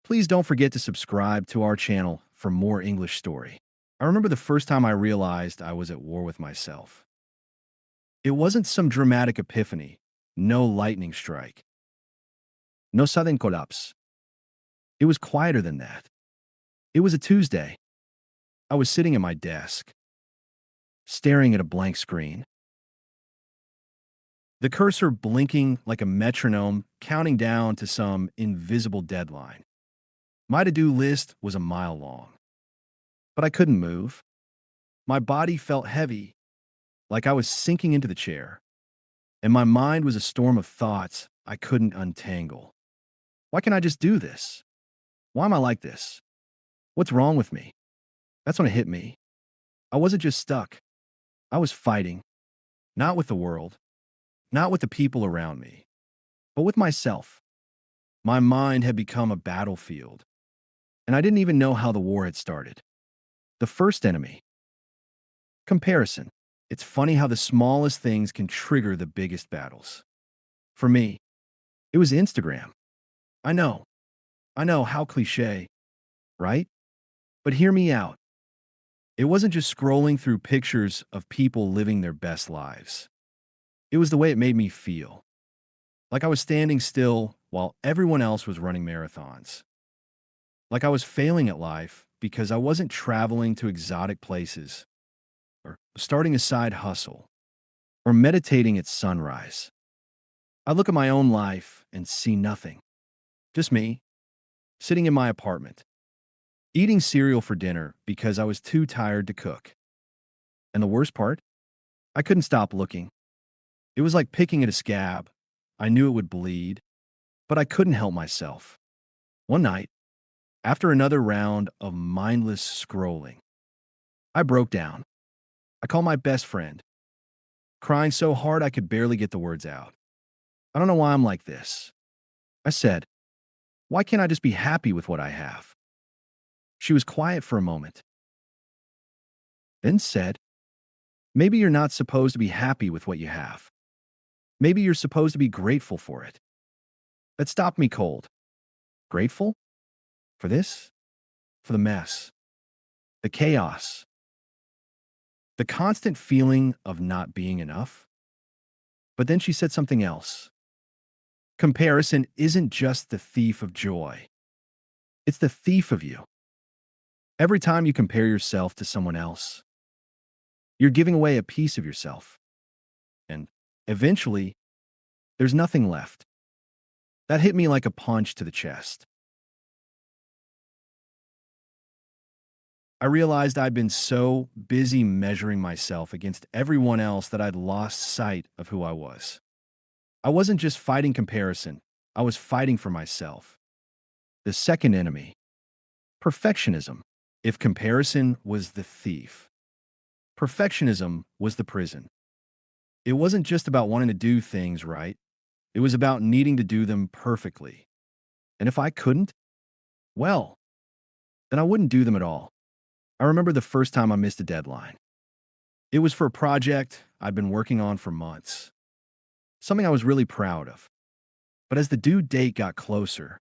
Please don't forget to subscribe to our channel for more English story. I remember the first time I realized I was at war with myself. It wasn't some dramatic epiphany, no lightning strike, no sudden collapse. It was quieter than that. It was a Tuesday. I was sitting at my desk, staring at a blank screen, the cursor blinking like a metronome, counting down to some invisible deadline. My to-do list was a mile long, but I couldn't move. My body felt heavy, like I was sinking into the chair, and my mind was a storm of thoughts I couldn't untangle. Why can't I just do this? Why am I like this? What's wrong with me? That's when it hit me. I wasn't just stuck. I was fighting, not with the world, not with the people around me, but with myself. My mind had become a battlefield, and I didn't even know how the war had started. The first enemy: comparison. It's funny how the smallest things can trigger the biggest battles. For me, it was Instagram. I know, I know, how cliche, right? But hear me out. It wasn't just scrolling through pictures of people living their best lives. It was the way it made me feel. Like I was standing still while everyone else was running marathons. Like I was failing at life because I wasn't traveling to exotic places, or starting a side hustle, or meditating at sunrise. I look at my own life and see nothing. Just me, sitting in my apartment, eating cereal for dinner because I was too tired to cook. And the worst part? I couldn't stop looking. It was like picking at a scab. I knew it would bleed, but I couldn't help myself. One night, after another round of mindless scrolling, I broke down. I called my best friend, crying so hard I could barely get the words out. I don't know why I'm like this. I said, why can't I just be happy with what I have? She was quiet for a moment, then said, maybe you're not supposed to be happy with what you have. Maybe you're supposed to be grateful for it. That stopped me cold. Grateful? For this? For the mess? The chaos? The constant feeling of not being enough? But then she said something else. Comparison isn't just the thief of joy. It's the thief of you. Every time you compare yourself to someone else, you're giving away a piece of yourself. And eventually, there's nothing left. That hit me like a punch to the chest. I realized I'd been so busy measuring myself against everyone else that I'd lost sight of who I was. I wasn't just fighting comparison, I was fighting for myself. The second enemy: perfectionism. If comparison was the thief, perfectionism was the prison. It wasn't just about wanting to do things right, it was about needing to do them perfectly. And if I couldn't, well, then I wouldn't do them at all. I remember the first time I missed a deadline. It was for a project I'd been working on for months, something I was really proud of. But as the due date got closer,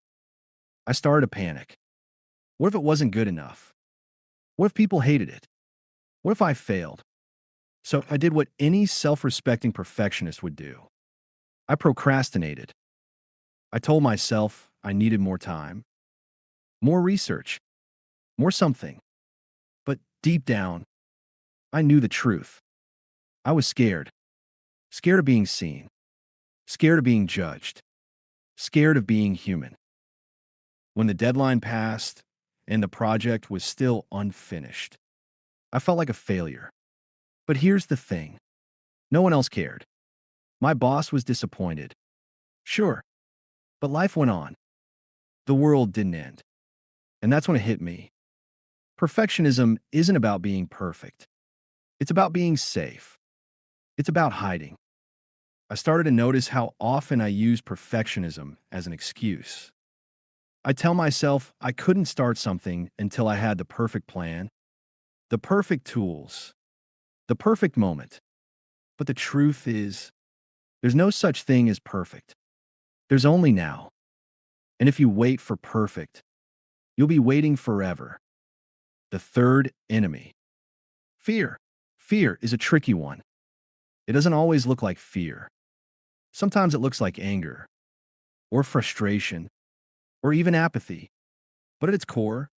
I started to panic. What if it wasn't good enough? What if people hated it? What if I failed? So I did what any self-respecting perfectionist would do. I procrastinated. I told myself I needed more time, more research, more something. But deep down, I knew the truth. I was scared. Scared of being seen. Scared of being judged. Scared of being human. When the deadline passed and the project was still unfinished, I felt like a failure. But here's the thing. No one else cared. My boss was disappointed. Sure, but life went on. The world didn't end. And that's when it hit me. Perfectionism isn't about being perfect. It's about being safe. It's about hiding. I started to notice how often I use perfectionism as an excuse. I tell myself I couldn't start something until I had the perfect plan, the perfect tools, the perfect moment. But the truth is, there's no such thing as perfect. There's only now. And if you wait for perfect, You'll be waiting forever. The third enemy. Fear. Fear is a tricky one. It doesn't always look like fear. Sometimes it looks like anger, or frustration, or even apathy. But at its core,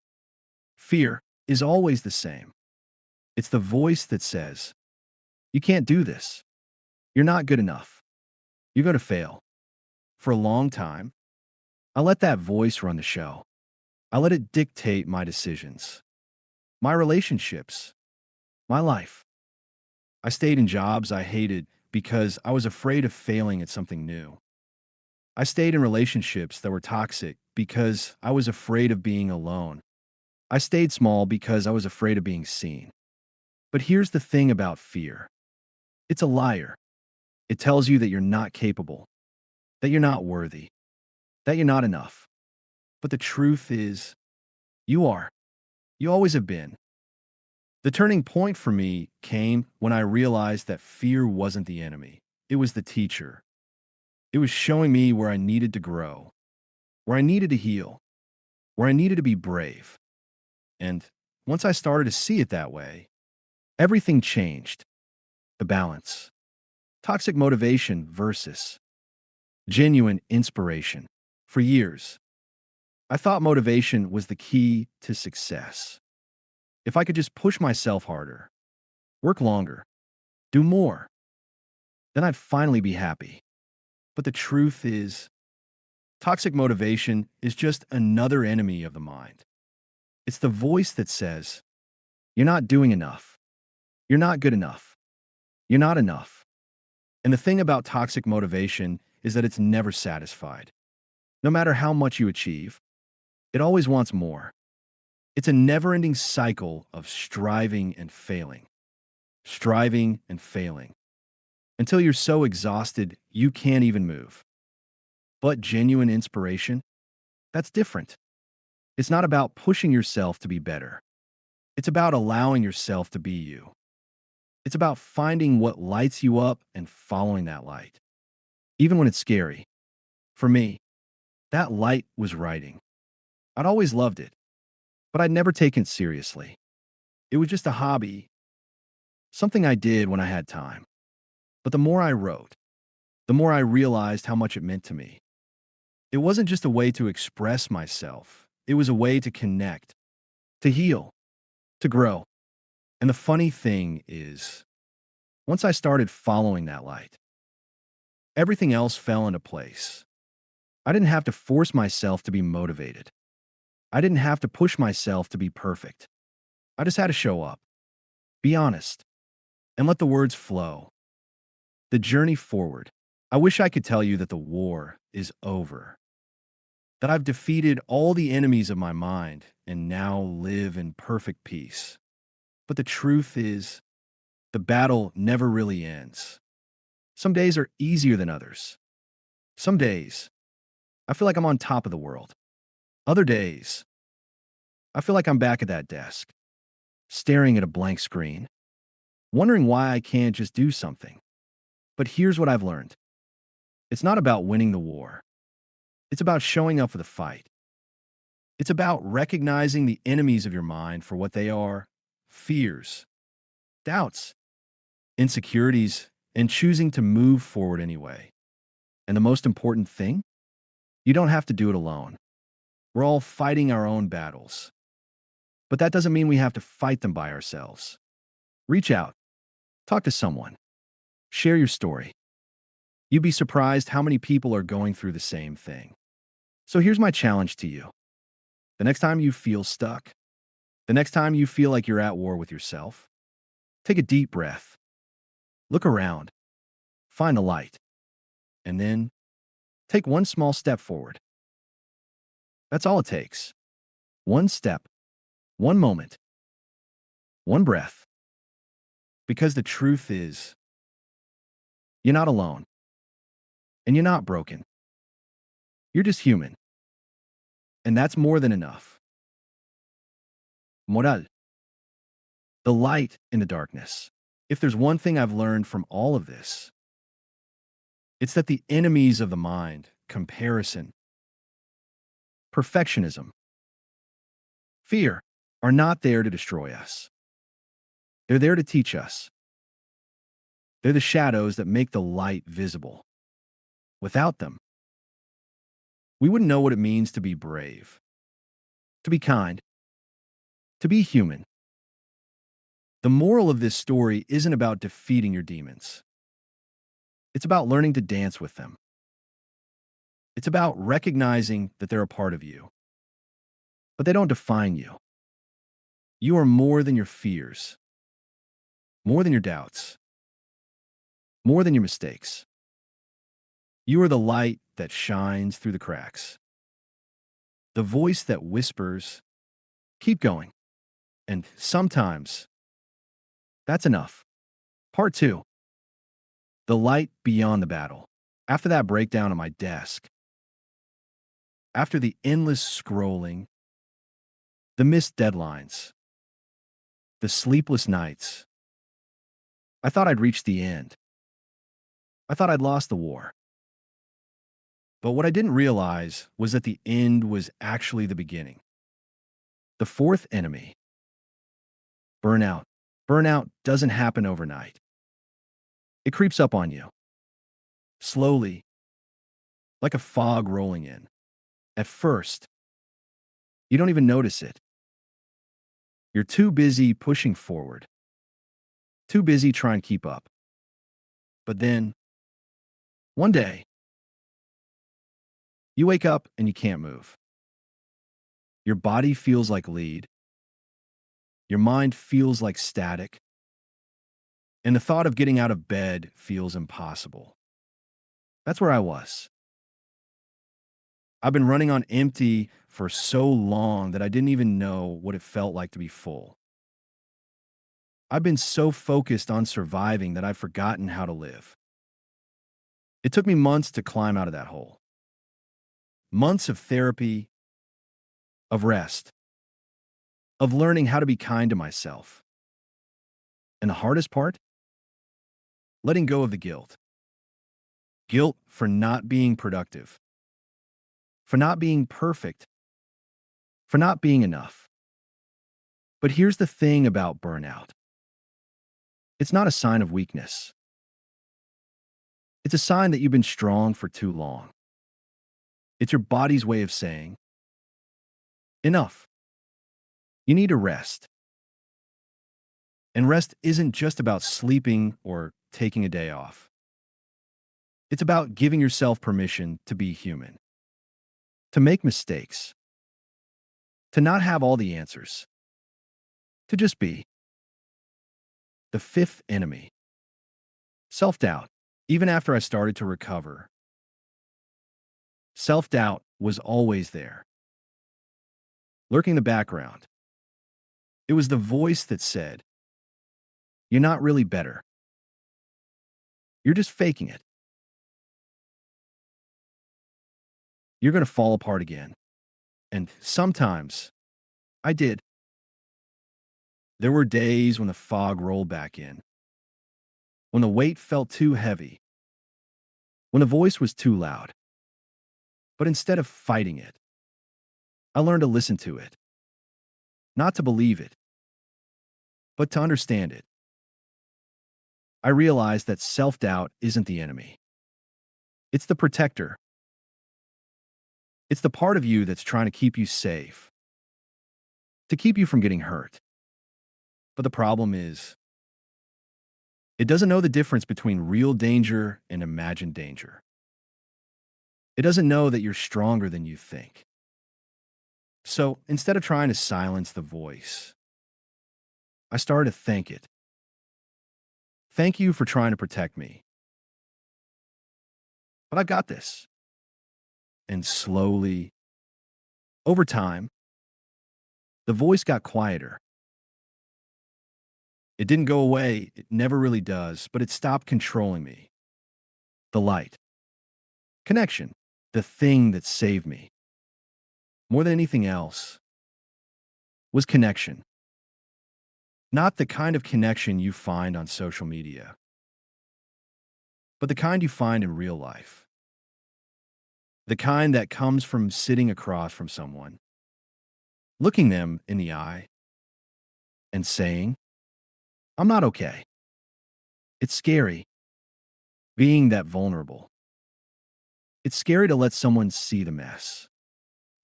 fear is always the same. It's the voice that says, you can't do this. You're not good enough. You're going to fail. For a long time, I let that voice run the show. I let it dictate my decisions, my relationships, my life. I stayed in jobs I hated because I was afraid of failing at something new. I stayed in relationships that were toxic because I was afraid of being alone. I stayed small because I was afraid of being seen. But here's the thing about fear. It's a liar. It tells you that you're not capable, that you're not worthy, that you're not enough. But the truth is, you are. You always have been. The turning point for me came when I realized that fear wasn't the enemy. It was the teacher. It was showing me where I needed to grow, where I needed to heal, where I needed to be brave. And once I started to see it that way, everything changed. The balance. Toxic motivation versus genuine inspiration. For years, I thought motivation was the key to success. If I could just push myself harder, work longer, do more, then I'd finally be happy. But the truth is, toxic motivation is just another enemy of the mind. It's the voice that says, you're not doing enough. You're not good enough. You're not enough. And the thing about toxic motivation is that it's never satisfied. No matter how much you achieve, it always wants more. It's a never-ending cycle of striving and failing, until you're so exhausted you can't even move. But genuine inspiration, that's different. It's not about pushing yourself to be better. It's about allowing yourself to be you. It's about finding what lights you up and following that light, even when it's scary. For me, that light was writing. I'd always loved it, but I'd never taken it seriously. It was just a hobby, something I did when I had time. But the more I wrote, the more I realized how much it meant to me. It wasn't just a way to express myself. It was a way to connect, to heal, to grow. And the funny thing is, once I started following that light, everything else fell into place. I didn't have to force myself to be motivated. I didn't have to push myself to be perfect. I just had to show up, be honest, and let the words flow. The journey forward. I wish I could tell you that the war is over, that I've defeated all the enemies of my mind and now live in perfect peace. But the truth is, the battle never really ends. Some days are easier than others. Some days, I feel like I'm on top of the world. Other days, I feel like I'm back at that desk, staring at a blank screen, wondering why I can't just do something. But here's what I've learned. It's not about winning the war. It's about showing up for the fight. It's about recognizing the enemies of your mind for what they are: fears, doubts, insecurities, and choosing to move forward anyway. And the most important thing? You don't have to do it alone. We're all fighting our own battles. But that doesn't mean we have to fight them by ourselves. Reach out, talk to someone, share your story. You'd be surprised how many people are going through the same thing. So here's my challenge to you. The next time you feel stuck, the next time you feel like you're at war with yourself, take a deep breath, look around, find the light, and then take one small step forward. That's all it takes. One step, one moment, one breath. Because the truth is, you're not alone, and you're not broken. You're just human, and that's more than enough. Moral. The light in the darkness. If there's one thing I've learned from all of this, it's that the enemies of the mind, comparison, perfectionism, fear, are not there to destroy us. They're there to teach us. They're the shadows that make the light visible. Without them, we wouldn't know what it means to be brave, to be kind, to be human. The moral of this story isn't about defeating your demons. It's about learning to dance with them. It's about recognizing that they're a part of you, but they don't define you. You are more than your fears, more than your doubts, more than your mistakes. You are the light that shines through the cracks, the voice that whispers, keep going. And sometimes that's enough. Part two, the light beyond the battle. After that breakdown on my desk, after the endless scrolling, the missed deadlines, the sleepless nights, I thought I'd reached the end. I thought I'd lost the war. But what I didn't realize was that the end was actually the beginning. The fourth enemy, burnout. Burnout doesn't happen overnight. It creeps up on you, slowly, like a fog rolling in. At first, you don't even notice it. You're too busy pushing forward, too busy trying to keep up. But then, one day, you wake up and you can't move. Your body feels like lead. Your mind feels like static. And the thought of getting out of bed feels impossible. That's where I was. I've been running on empty for so long that I didn't even know what it felt like to be full. I've been so focused on surviving that I've forgotten how to live. It took me months to climb out of that hole. Months of therapy, of rest, of learning how to be kind to myself. And the hardest part? Letting go of the guilt. Guilt for not being productive, for not being perfect, for not being enough. But here's the thing about burnout. It's not a sign of weakness. It's a sign that you've been strong for too long. It's your body's way of saying, enough. You need to rest. And rest isn't just about sleeping or taking a day off. It's about giving yourself permission to be human, to make mistakes, to not have all the answers, to just be. The fifth enemy, self-doubt. Even after I started to recover, self-doubt was always there, lurking in the background. It was the voice that said, you're not really better. You're just faking it. You're going to fall apart again. And sometimes I did. There were days when the fog rolled back in, when the weight felt too heavy, when the voice was too loud. But instead of fighting it, I learned to listen to it, not to believe it, but to understand it. I realized that self-doubt isn't the enemy. It's the protector. It's the part of you that's trying to keep you safe, to keep you from getting hurt. But the problem is, it doesn't know the difference between real danger and imagined danger. It doesn't know that you're stronger than you think. So instead of trying to silence the voice, I started to thank it. Thank you for trying to protect me. But I've got this. And slowly, over time, the voice got quieter. It didn't go away, it never really does, but it stopped controlling me. The light. Connection. The thing that saved me, more than anything else, was connection. Not the kind of connection you find on social media, but the kind you find in real life. The kind that comes from sitting across from someone, looking them in the eye and saying, I'm not okay. It's scary being that vulnerable. It's scary to let someone see the mess,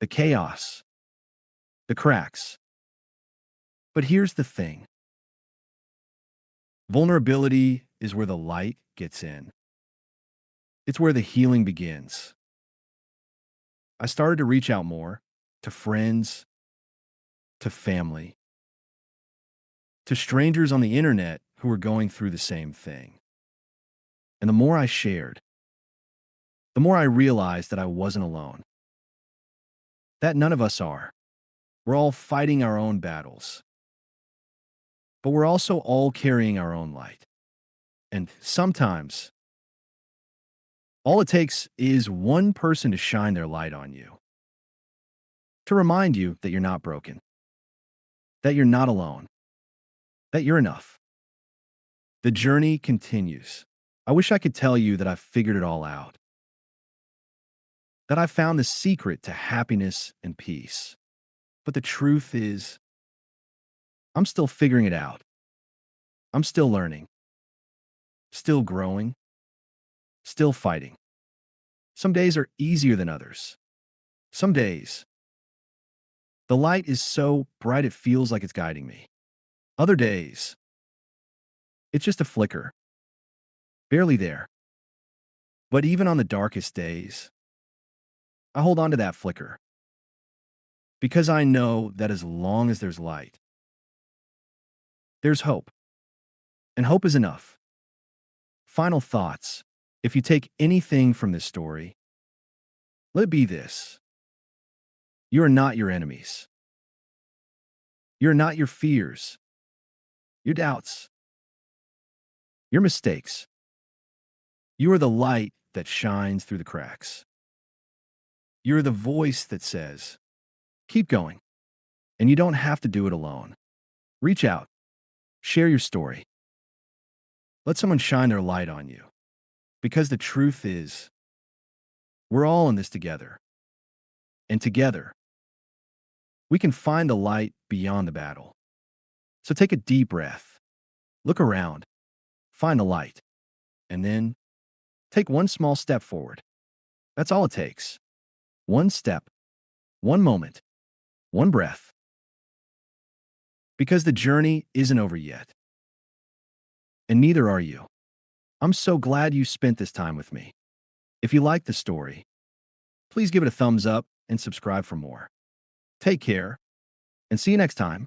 the chaos, the cracks. But here's the thing: vulnerability is where the light gets in, it's where the healing begins. I started to reach out more to friends, to family, to strangers on the internet who were going through the same thing. And the more I shared, the more I realized that I wasn't alone, that none of us are. We're all fighting our own battles, but we're also all carrying our own light. And sometimes, all it takes is one person to shine their light on you, to remind you that you're not broken, that you're not alone, that you're enough. The journey continues. I wish I could tell you that I've figured it all out, that I found the secret to happiness and peace. But the truth is, I'm still figuring it out. I'm still learning, still growing, still fighting. Some days are easier than others. Some days, the light is so bright it feels like it's guiding me. Other days, it's just a flicker, barely there. But even on the darkest days, I hold on to that flicker because I know that as long as there's light, there's hope. And hope is enough. Final thoughts. If you take anything from this story, let it be this: you are not your enemies. You're not your fears, your doubts, your mistakes. You are the light that shines through the cracks. You're the voice that says, keep going. And you don't have to do it alone. Reach out, share your story, let someone shine their light on you. Because the truth is, we're all in this together. And together, we can find the light beyond the battle. So take a deep breath, look around, find the light, and then take one small step forward. That's all it takes. One step, one moment, one breath. Because the journey isn't over yet. And neither are you. I'm so glad you spent this time with me. If you liked the story, please give it a thumbs up and subscribe for more. Take care, and see you next time.